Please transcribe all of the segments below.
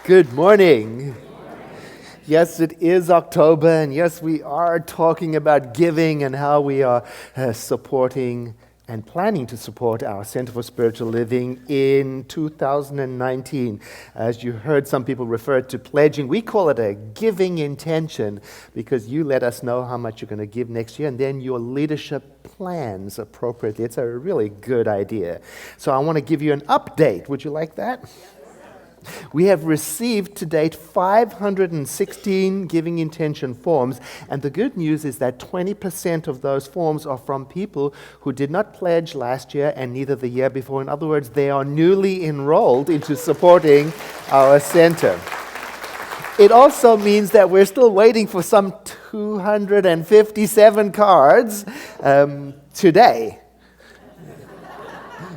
Good morning. Yes, it is October, and yes, we are talking about giving and how we are supporting and planning to support our Center for Spiritual Living in 2019. As you heard some people refer to pledging, we call it a giving intention because you let us know how much you're going to give next year, and then your leadership plans appropriately. It's a really good idea. So I want to give you an update. Would you like that? We have received to date 516 giving intention forms, and the good news is that 20% of those forms are from people who did not pledge last year and neither the year before. In other words, they are newly enrolled into supporting our center. It also means that we're still waiting for some 257 cards today,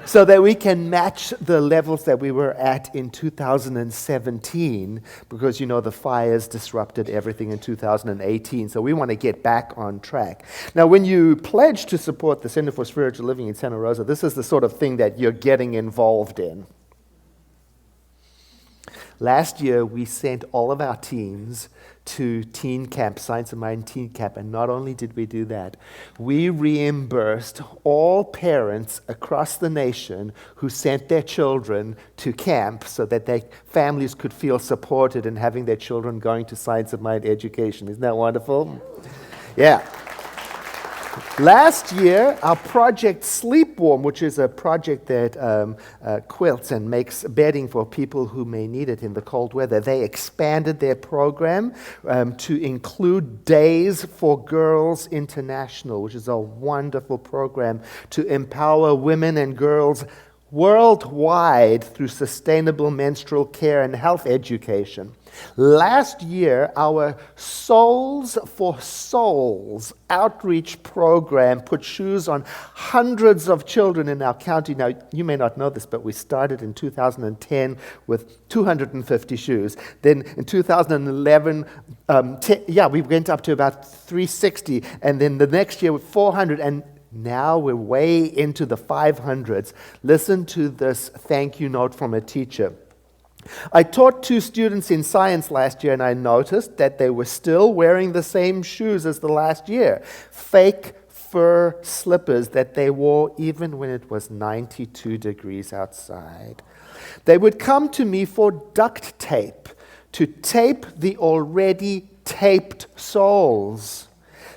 so that we can match the levels that we were at in 2017, because you know the fires disrupted everything in 2018, so we want to get back on track. Now, when you pledge to support the Center for Spiritual Living in Santa Rosa, this is the sort of thing that you're getting involved in. Last year, we sent all of our teams to teen camp, Science of Mind teen camp, and not only did we do that, we reimbursed all parents across the nation who sent their children to camp so that their families could feel supported in having their children going to Science of Mind education. Isn't that wonderful? Yeah. Last year, our project Sleep Warm, which is a project that quilts and makes bedding for people who may need it in the cold weather, they expanded their program to include Days for Girls International, which is a wonderful program to empower women and girls worldwide through sustainable menstrual care and health education. Last year, our Souls for Souls outreach program put shoes on hundreds of children in our county. Now, you may not know this, but we started in 2010 with 250 shoes. Then in 2011, we went up to about 360. And then the next year with 400. And now we're way into the 500s. Listen to this thank you note from a teacher. I taught 2 students in science last year, and I noticed that they were still wearing the same shoes as the last year. Fake fur slippers that they wore even when it was 92 degrees outside. They would come to me for duct tape to tape the already taped soles.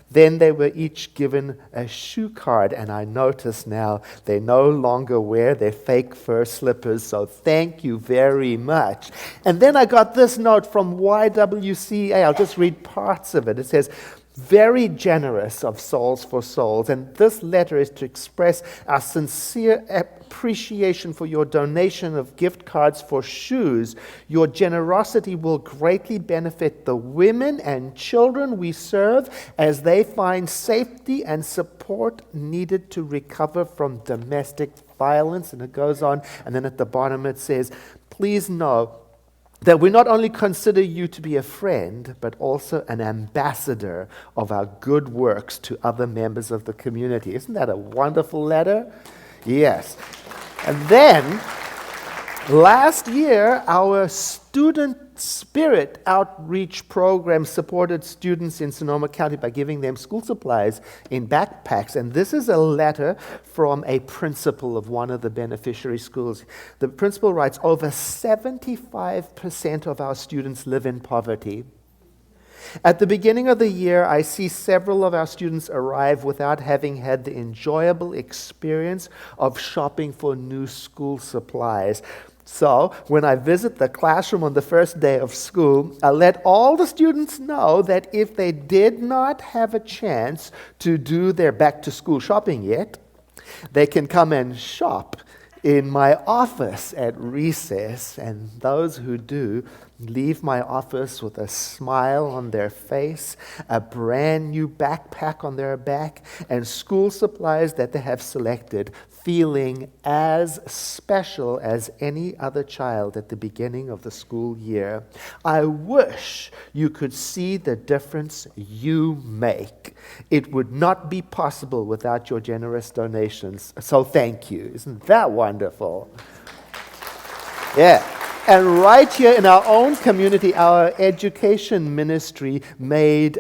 Then they were each given a shoe card, and I notice now they no longer wear their fake fur slippers, so thank you very much. And then I got this note from YWCA. I'll just read parts of it. It says, very generous of Souls for Souls, and this letter is to express our sincere appreciation for your donation of gift cards for shoes. Your generosity will greatly benefit the women and children we serve as they find safety and support needed to recover from domestic violence. And it goes on, and then at the bottom it says, please know that we not only consider you to be a friend, but also an ambassador of our good works to other members of the community. Isn't that a wonderful letter? Yes. And then, last year, our Student Spirit outreach program supported students in Sonoma County by giving them school supplies in backpacks. And this is a letter from a principal of one of the beneficiary schools. The principal writes, over 75% of our students live in poverty. At the beginning of the year, I see several of our students arrive without having had the enjoyable experience of shopping for new school supplies. So, when I visit the classroom on the first day of school, I let all the students know that if they did not have a chance to do their back-to-school shopping yet, they can come and shop in my office at recess, and those who do leave my office with a smile on their face, a brand new backpack on their back, and school supplies that they have selected, feeling as special as any other child at the beginning of the school year. I wish you could see the difference you make. It would not be possible without your generous donations. So thank you. Isn't that wonderful? Yeah. And right here in our own community, our education ministry made,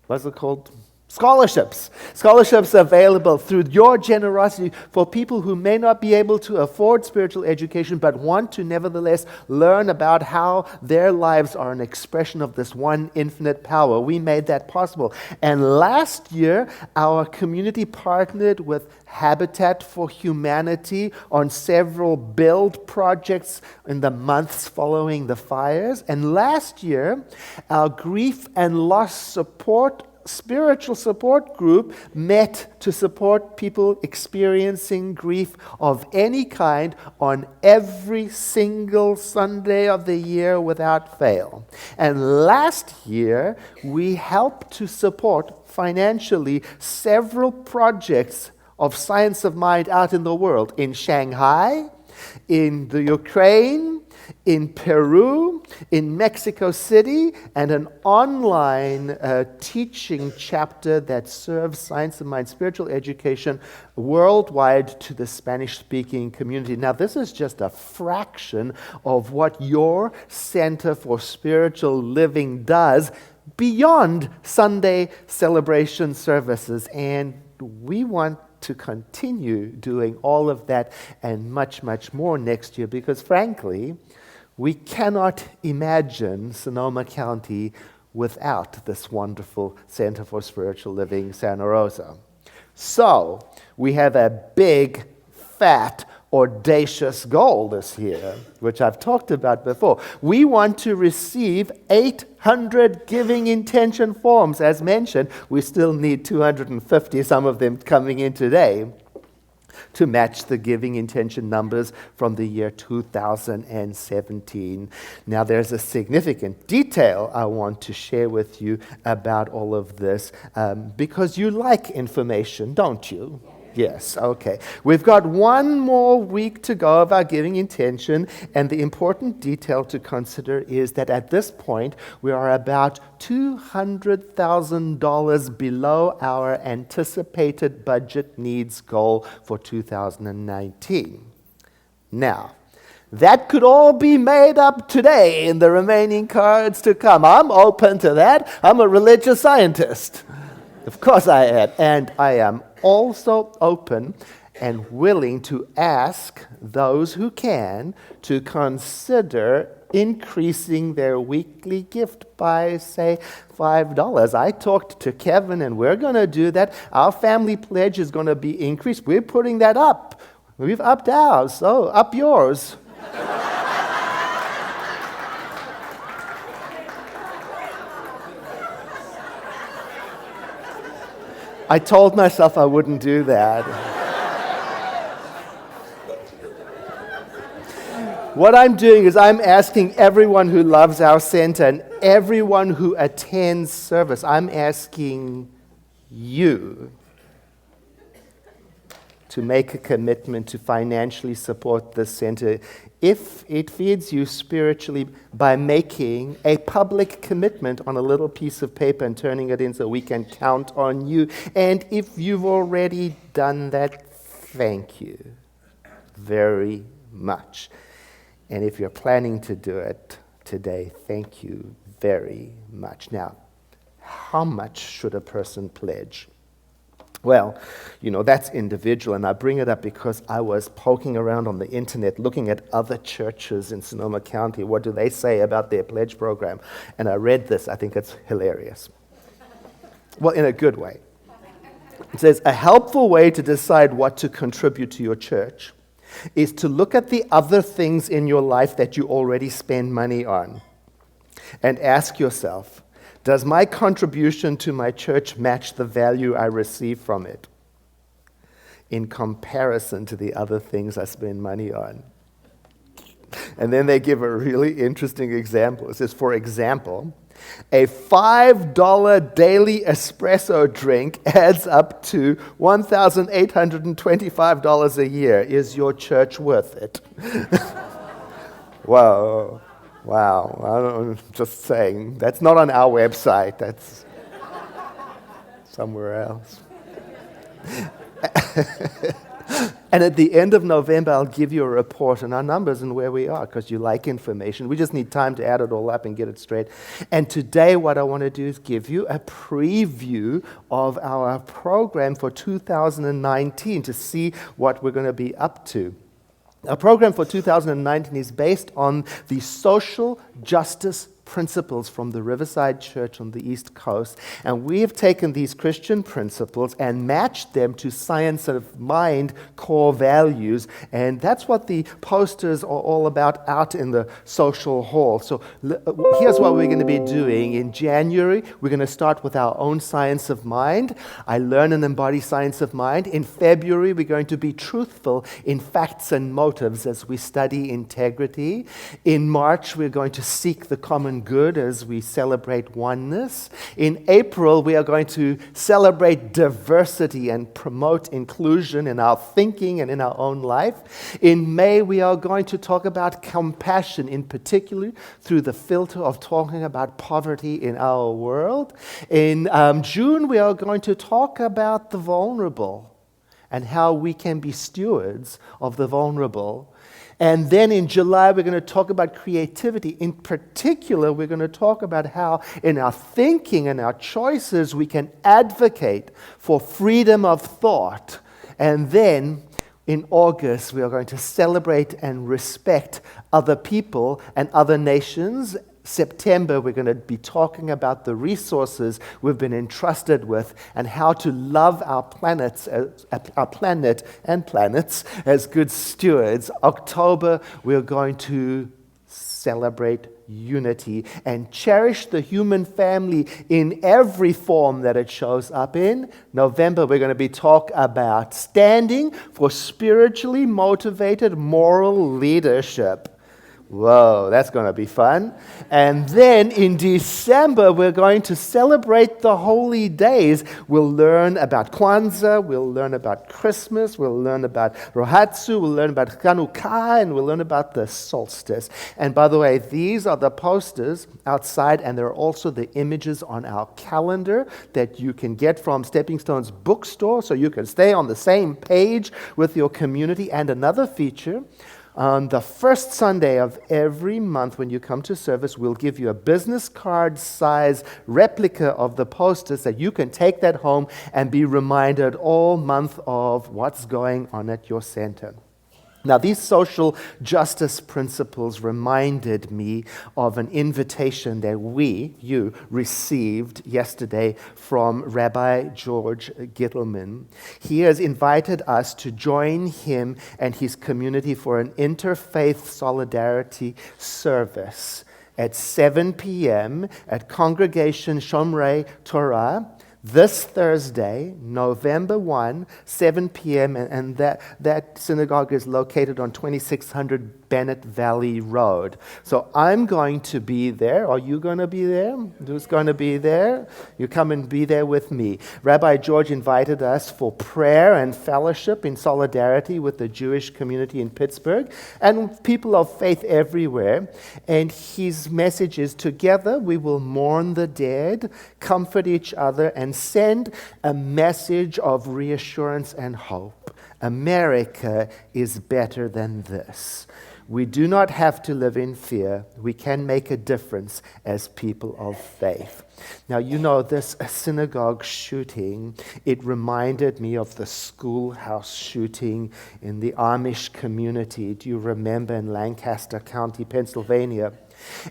what's it called? Scholarships. Scholarships available through your generosity for people who may not be able to afford spiritual education but want to nevertheless learn about how their lives are an expression of this one infinite power. We made that possible. And last year, our community partnered with Habitat for Humanity on several build projects in the months following the fires. And last year, our grief and loss spiritual support group met to support people experiencing grief of any kind on every single Sunday of the year without fail. And last year, we helped to support financially several projects of Science of Mind out in the world, in Shanghai, in the Ukraine, in Peru, in Mexico City, and an online teaching chapter that serves Science of Mind spiritual education worldwide to the Spanish-speaking community. Now, this is just a fraction of what your Center for Spiritual Living does beyond Sunday celebration services, and we want to continue doing all of that and much, much more next year because, frankly, we cannot imagine Sonoma County without this wonderful Center for Spiritual Living, Santa Rosa. So, we have a big, fat, audacious goal this year, which I've talked about before. We want to receive 800 giving intention forms. As mentioned, we still need 250, some of them coming in today, to match the giving intention numbers from the year 2017. Now, there's a significant detail I want to share with you about all of this because you like information, don't you? Yes, okay. We've got one more week to go of our giving intention, and the important detail to consider is that at this point, we are about $200,000 below our anticipated budget needs goal for 2019. Now, that could all be made up today in the remaining cards to come. I'm open to that. I'm a religious scientist. Of course I am. And I am also open and willing to ask those who can to consider increasing their weekly gift by, say, $5. I talked to Kevin, and we're going to do that. Our family pledge is going to be increased. We're putting that up. We've upped ours, so up yours. I told myself I wouldn't do that. What I'm doing is I'm asking everyone who loves our center and everyone who attends service, I'm asking you to make a commitment to financially support this center if it feeds you spiritually by making a public commitment on a little piece of paper and turning it in so we can count on you. And if you've already done that, thank you very much. And if you're planning to do it today, thank you very much. Now, how much should a person pledge? Well, that's individual, and I bring it up because I was poking around on the internet looking at other churches in Sonoma County. What do they say about their pledge program? And I read this. I think it's hilarious. Well, in a good way. It says, a helpful way to decide what to contribute to your church is to look at the other things in your life that you already spend money on and ask yourself, does my contribution to my church match the value I receive from it in comparison to the other things I spend money on? And then they give a really interesting example. It says, for example, a $5 daily espresso drink adds up to $1,825 a year. Is your church worth it? Whoa. Wow, I'm just saying, that's not on our website, that's somewhere else. And at the end of November, I'll give you a report on our numbers and where we are, because you like information. We just need time to add it all up and get it straight. And today, what I want to do is give you a preview of our program for 2019 to see what we're going to be up to. Our program for 2019 is based on the social justice principles from the Riverside Church on the East Coast, and we have taken these Christian principles and matched them to Science of Mind core values, and that's what the posters are all about out in the social hall. So here's what we're going to be doing. In January, we're going to start with our own Science of Mind. I learn and embody Science of Mind. In February, we're going to be truthful in facts and motives as we study integrity. In March, we're going to seek the common good as we celebrate oneness. In April, we are going to celebrate diversity and promote inclusion in our thinking and in our own life. In May, we are going to talk about compassion, in particular through the filter of talking about poverty in our world. In June, we are going to talk about the vulnerable and how we can be stewards of the vulnerable. And then in July, we're going to talk about creativity. In particular, we're going to talk about how in our thinking and our choices, we can advocate for freedom of thought. And then in August, we are going to celebrate and respect other people and other nations. September, we're going to be talking about the resources we've been entrusted with and how to love our planet and planets as good stewards. October, we're going to celebrate unity and cherish the human family in every form that it shows up in. November, we're going to be talking about standing for spiritually motivated moral leadership. Whoa, that's going to be fun. And then in December, we're going to celebrate the holy days. We'll learn about Kwanzaa, we'll learn about Christmas, we'll learn about Rohatsu, we'll learn about Hanukkah, and we'll learn about the solstice. And by the way, these are the posters outside, and there are also the images on our calendar that you can get from Stepping Stones bookstore, so you can stay on the same page with your community. And another feature, on the first Sunday of every month when you come to service, we'll give you a business card size replica of the posters that you can take that home and be reminded all month of what's going on at your center. Now, these social justice principles reminded me of an invitation that you received yesterday from Rabbi George Gittleman. He has invited us to join him and his community for an interfaith solidarity service at 7 p.m. at Congregation Shomrei Torah, this Thursday, November 1, 7 p.m., and that synagogue is located on 2600 Bennett Valley Road. So I'm going to be there. Are you going to be there? Who's going to be there? You come and be there with me. Rabbi George invited us for prayer and fellowship in solidarity with the Jewish community in Pittsburgh and people of faith everywhere. And his message is, together we will mourn the dead, comfort each other, and send a message of reassurance and hope. America is better than this. We do not have to live in fear. We can make a difference as people of faith. Now, you know, this synagogue shooting, it reminded me of the schoolhouse shooting in the Amish community. Do you remember, in Lancaster County, Pennsylvania?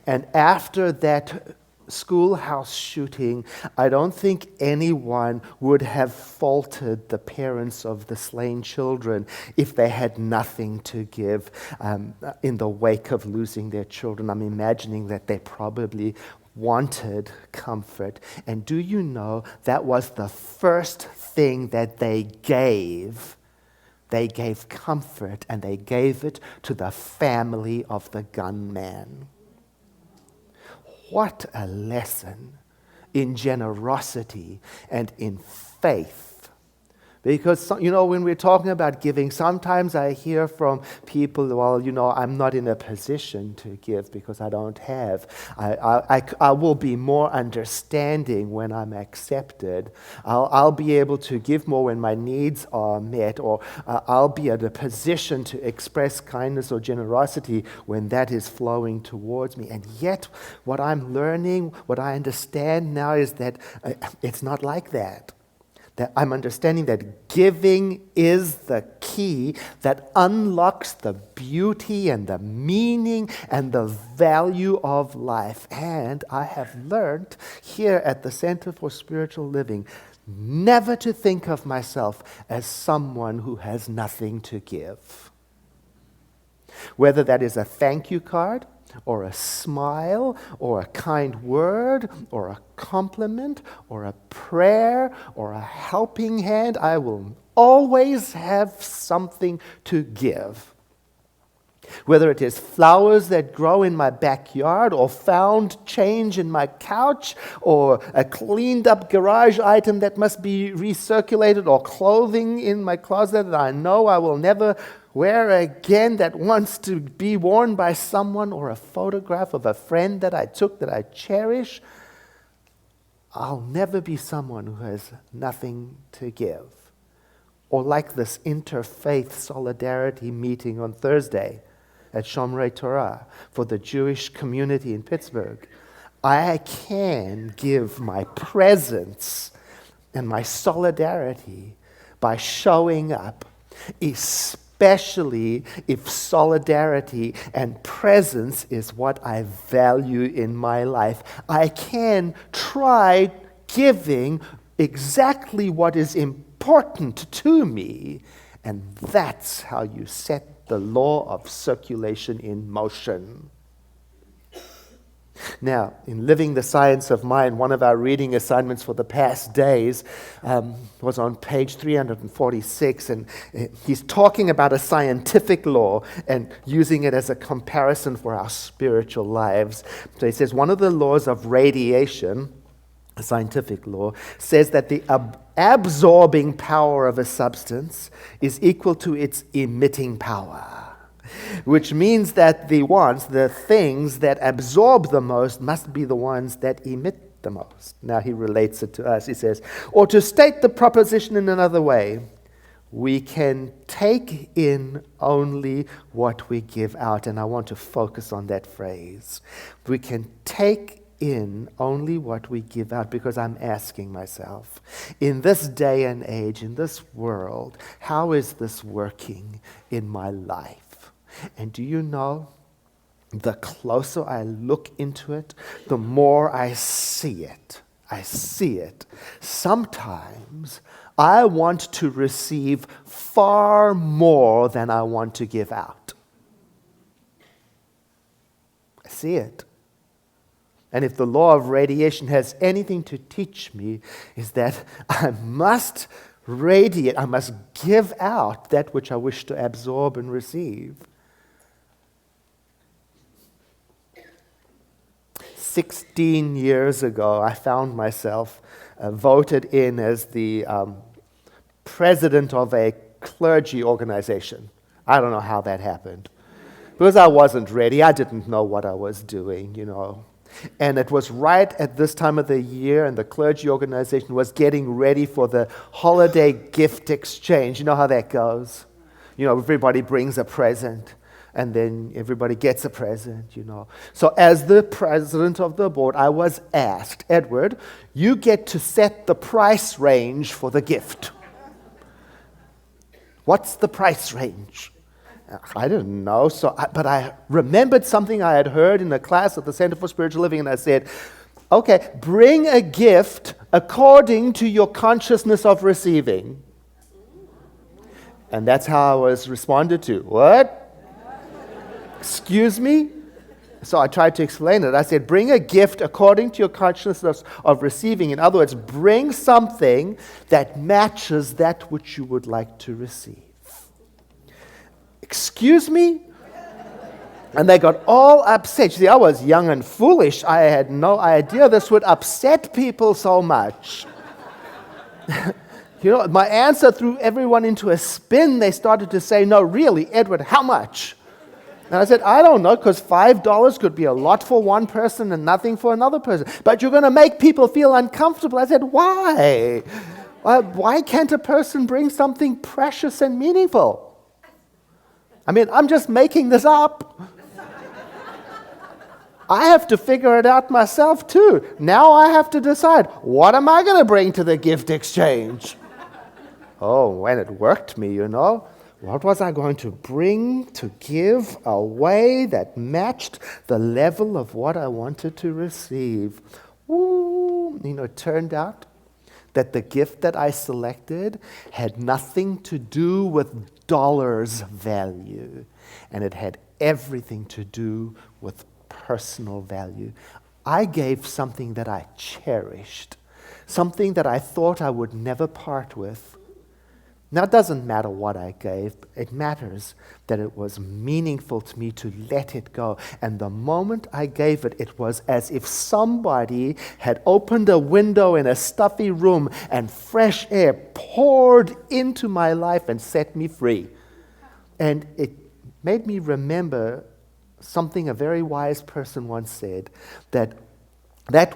And after that schoolhouse shooting, I don't think anyone would have faulted the parents of the slain children if they had nothing to give in the wake of losing their children. I'm imagining that they probably wanted comfort. And do you know that was the first thing that they gave? They gave comfort, and they gave it to the family of the gunman. What a lesson in generosity and in faith Because, when we're talking about giving, sometimes I hear from people, well, I'm not in a position to give because I don't have. I will be more understanding when I'm accepted. I'll be able to give more when my needs are met, or I'll be at a position to express kindness or generosity when that is flowing towards me. And yet, what I'm learning, what I understand now is that it's not like that. That I'm understanding that giving is the key that unlocks the beauty and the meaning and the value of life. And I have learned here at the Center for Spiritual Living never to think of myself as someone who has nothing to give. Whether that is a thank you card, or a smile, or a kind word, or a compliment, or a prayer, or a helping hand, I will always have something to give. Whether it is flowers that grow in my backyard, or found change in my couch, or a cleaned up garage item that must be recirculated, or clothing in my closet that I know I will never wear again that wants to be worn by someone, or a photograph of a friend that I took that I cherish, I'll never be someone who has nothing to give. Or like this interfaith solidarity meeting on Thursday at Shomrei Torah for the Jewish community in Pittsburgh. I can give my presence and my solidarity by showing up, especially if solidarity and presence is what I value in my life. I can try giving exactly what is important to me, and that's how you set the law of circulation in motion. Now, in Living the Science of Mind, one of our reading assignments for the past days was on page 346, and he's talking about a scientific law and using it as a comparison for our spiritual lives. So he says one of the laws of radiation, a scientific law, says that the absorbing power of a substance is equal to its emitting power. Which means that the things that absorb the most must be the ones that emit the most. Now he relates it to us. He says, or to state the proposition in another way, we can take in only what we give out. And I want to focus on that phrase. We can take in only what we give out, because I'm asking myself, in this day and age, in this world, how is this working in my life? And do you know, the closer I look into it, the more I see it. I see it. Sometimes I want to receive far more than I want to give out. I see it. And if the law of radiation has anything to teach me, is that I must radiate, I must give out that which I wish to absorb and receive. 16 years ago, I found myself voted in as the president of a clergy organization. I don't know how that happened. Because I wasn't ready. I didn't know what I was doing, And it was right at this time of the year, and the clergy organization was getting ready for the holiday gift exchange. You know how that goes? Everybody brings a present, and then everybody gets a present, So as the president of the board, I was asked, Edward, you get to set the price range for the gift. What's the price range? I didn't know, but I remembered something I had heard in a class at the Center for Spiritual Living, and I said, okay, bring a gift according to your consciousness of receiving. And that's how I was responded to. What? Excuse me? So I tried to explain it. I said, bring a gift according to your consciousness of receiving. In other words, bring something that matches that which you would like to receive. Excuse me? And they got all upset. You see, I was young and foolish. I had no idea this would upset people so much. My answer threw everyone into a spin. They started to say, no, really, Edward, how much? And I said, I don't know, because $5 could be a lot for one person and nothing for another person. But you're going to make people feel uncomfortable. I said, why? Why can't a person bring something precious and meaningful? I mean, I'm just making this up. I have to figure it out myself too. Now I have to decide, what am I going to bring to the gift exchange? Oh, and it worked me, What was I going to bring to give away that matched the level of what I wanted to receive? It turned out that the gift that I selected had nothing to do with dollars value, and it had everything to do with personal value. I gave something that I cherished, something that I thought I would never part with. Now, it doesn't matter what I gave. It matters that it was meaningful to me to let it go. And the moment I gave it, it was as if somebody had opened a window in a stuffy room and fresh air poured into my life and set me free. And it made me remember something a very wise person once said, that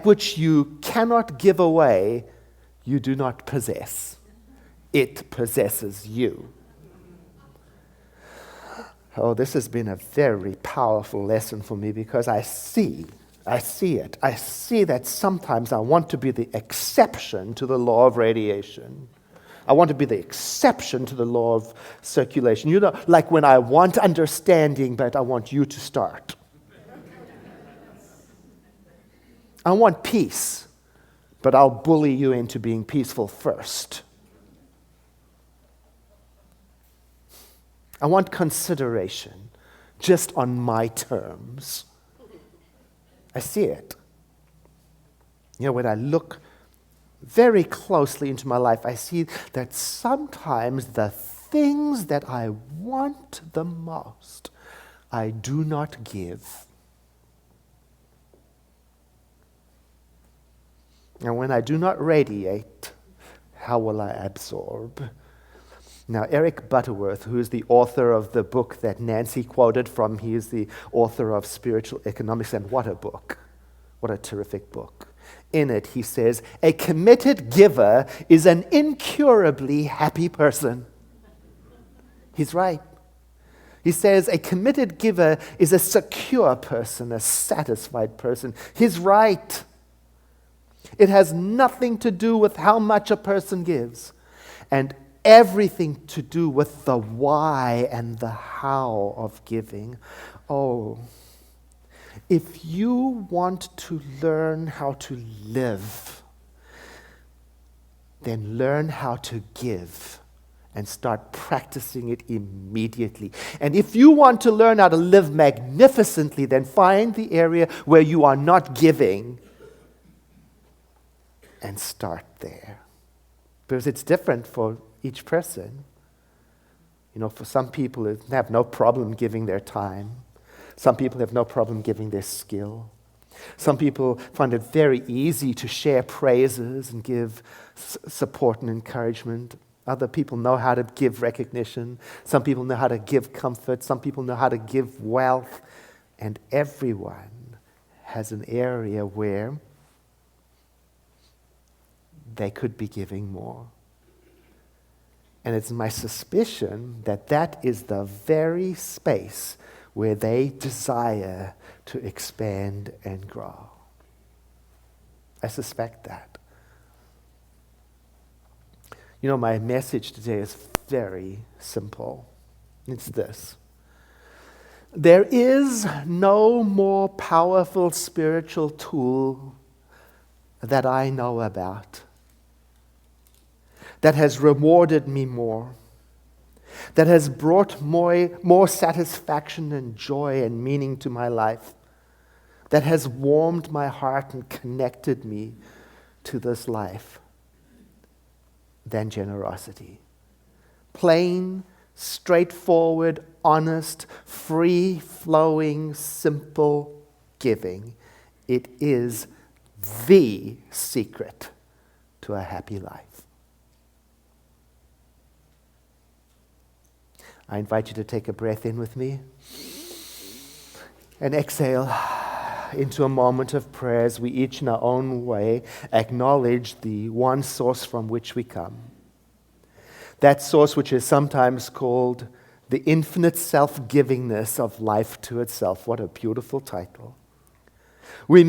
which you cannot give away, you do not possess. It possesses you. Oh, this has been a very powerful lesson for me because I see it. I see that sometimes I want to be the exception to the law of radiation. I want to be the exception to the law of circulation. Like when I want understanding, but I want you to start. I want peace, but I'll bully you into being peaceful first. I want consideration, just on my terms. I see it. When I look very closely into my life, I see that sometimes the things that I want the most, I do not give. And when I do not radiate, how will I absorb? Now, Eric Butterworth, who is the author of the book that Nancy quoted from, he is the author of Spiritual Economics, and what a book. What a terrific book. In it, he says, a committed giver is an incurably happy person. He's right. He says a committed giver is a secure person, a satisfied person. He's right. It has nothing to do with how much a person gives, and everything to do with the why and the how of giving. Oh, if you want to learn how to live, then learn how to give and start practicing it immediately. And if you want to learn how to live magnificently, then find the area where you are not giving and start there. Because it's different for each person. For some people, they have no problem giving their time. Some people have no problem giving their skill. Some people find it very easy to share praises and give support and encouragement. Other people know how to give recognition. Some people know how to give comfort. Some people know how to give wealth. And everyone has an area where they could be giving more. And it's my suspicion that that is the very space where they desire to expand and grow. I suspect that. My message today is very simple. It's this. There is no more powerful spiritual tool that I know about that has rewarded me more, that has brought more satisfaction and joy and meaning to my life, that has warmed my heart and connected me to this life than generosity. Plain, straightforward, honest, free-flowing, simple giving. It is the secret to a happy life. I invite you to take a breath in with me and exhale into a moment of prayer as we each in our own way acknowledge the one source from which we come. That source which is sometimes called the infinite self-givingness of life to itself. What a beautiful title. I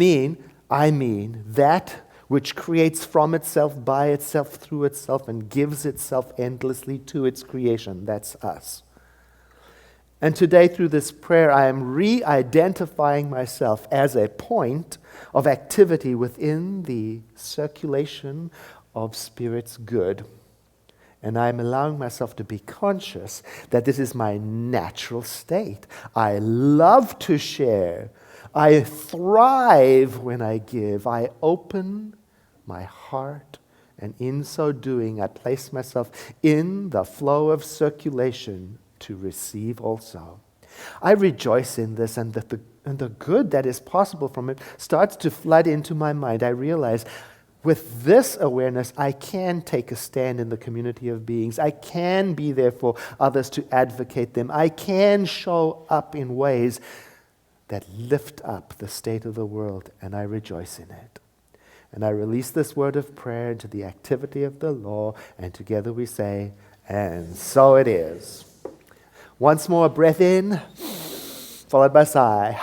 mean that which creates from itself, by itself, through itself, and gives itself endlessly to its creation. That's us. And today, through this prayer, I am re-identifying myself as a point of activity within the circulation of Spirit's good. And I'm allowing myself to be conscious that this is my natural state. I love to share. I thrive when I give. I open my heart, and in so doing, I place myself in the flow of circulation to receive also. I rejoice in this, and the good that is possible from it starts to flood into my mind. I realize with this awareness, I can take a stand in the community of beings. I can be there for others to advocate them. I can show up in ways that lift up the state of the world, and I rejoice in it. And I release this word of prayer into the activity of the law, and together we say, and so it is. Once more, breath in, followed by sigh.